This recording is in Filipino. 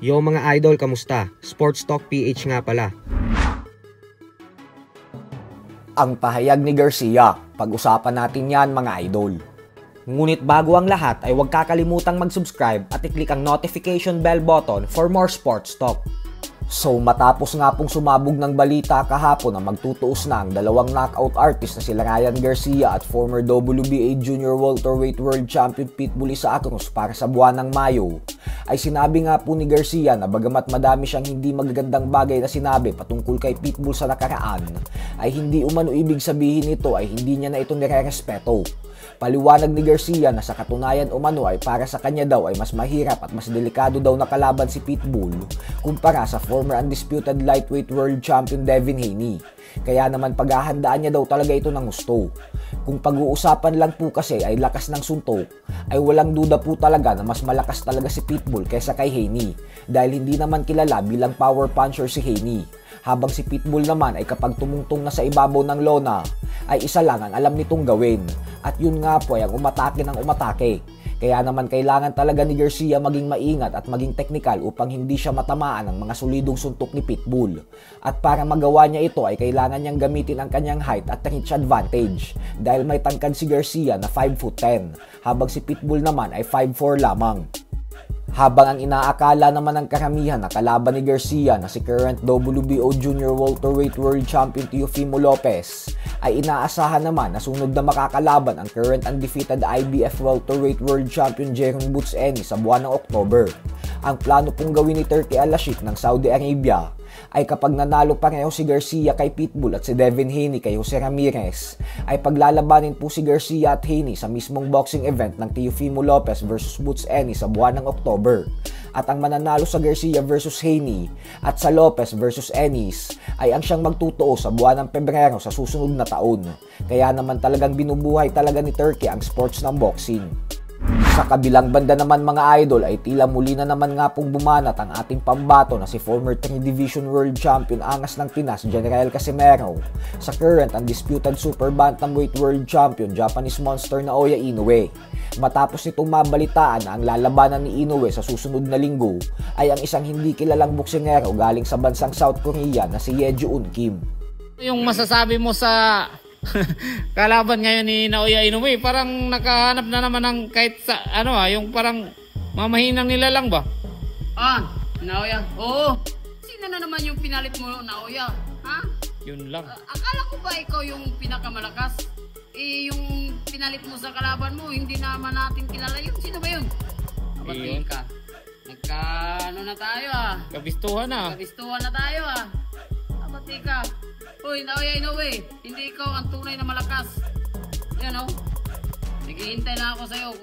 Yo mga idol, kamusta? Sports Talk PH nga pala. Ang pahayag ni Garcia, pag-usapan natin yan mga idol. Ngunit bago ang lahat ay huwag kakalimutang mag-subscribe at i-click ang notification bell button for more sports talk. So matapos nga pong sumabog ng balita kahapon na magtutuos na ang dalawang knockout artist na sila Ryan Garcia at former WBA Junior Welterweight World Champion Pitbull Isaac-Cruz para sa buwan ng Mayo, ay sinabi nga po ni Garcia na bagamat madami siyang hindi magagandang bagay na sinabi patungkol kay Pitbull sa nakaraan, ay hindi umano ibig sabihin nito ay hindi niya na ito nire-respeto. Paliwanag ni Garcia na sa katunayan umano ay para sa kanya daw ay mas mahirap at mas delikado daw na kalaban si Pitbull kumpara sa former undisputed lightweight world champion Devin Haney. Kaya naman paghahandaan niya daw talaga ito ng gusto. Kung pag-uusapan lang po kasi ay lakas ng suntok, ay walang duda po talaga na mas malakas talaga si Pitbull kaysa kay Haney dahil hindi naman kilala bilang power puncher si Haney. Habang si Pitbull naman ay kapag tumungtong na sa ibabaw ng lona, ay isa lang ang alam nitong gawin. At yun nga po ay ang umatake ng umatake. Kaya naman kailangan talaga ni Garcia maging maingat at maging teknikal upang hindi siya matamaan ng mga solidong suntok ni Pitbull. At para magawa niya ito ay kailangan niyang gamitin ang kanyang height at reach advantage dahil may tangkad si Garcia na 5'10", habang si Pitbull naman ay 5'4" lamang. Habang ang inaakala naman ng karamihan na kalaban ni Garcia na si current WBO Junior Welterweight World Champion Teofimo Lopez ay inaasahan naman na sunod na makakalaban ang current undefeated IBF Welterweight World Champion Jeron Boots Ennis sa buwan ng October. Ang plano pong gawin ni Turki Al-Rashid ng Saudi Arabia ay kapag nanalo pareho si Garcia kay Pitbull at si Devin Haney kay Jose Ramirez, ay paglalabanin po si Garcia at Haney sa mismong boxing event ng Teofimo Lopez vs Boots Ennis sa buwan ng October. At ang mananalo sa Garcia vs Haney at sa Lopez vs Ennis ay ang siyang magtutuo sa buwan ng Pebrero sa susunod na taon. Kaya naman talagang binubuhay talaga ni Turki ang sports ng boxing. Sa kabilang banda naman mga idol ay tila muli na naman nga pong bumanat ang ating pambato na si former 3 Division World Champion Angas ng Pinas General Casimero sa current undisputed Super Bantamweight World Champion Japanese Monster Naoya Inoue. Matapos nitong mabalitaan na ang lalabanan ni Inoue sa susunod na linggo ay ang isang hindi kilalang boksingero galing sa bansang South Korea na si Yeon Kim. Yung masasabi mo sa kalaban ngayon ni Naoya Inoue, parang nakahanap na naman ng kahit sa yung parang mamahinang nila lang ba? Naoya. Oo. Sino na naman yung pinalit mo, Naoya? Ha? Yun lang. Akala ko ba ikaw yung pinakamalakas? Yung pinalit mo sa kalaban mo, hindi naman natin kilala yun. Sino ba yun? Abati ka. Na tayo Kabistuhan na. Kabistuhan na tayo Abati ka. Uy, Naoya Inoue, hindi ikaw ang tunay na malakas. Yan Naghihintay na ako sa'yo.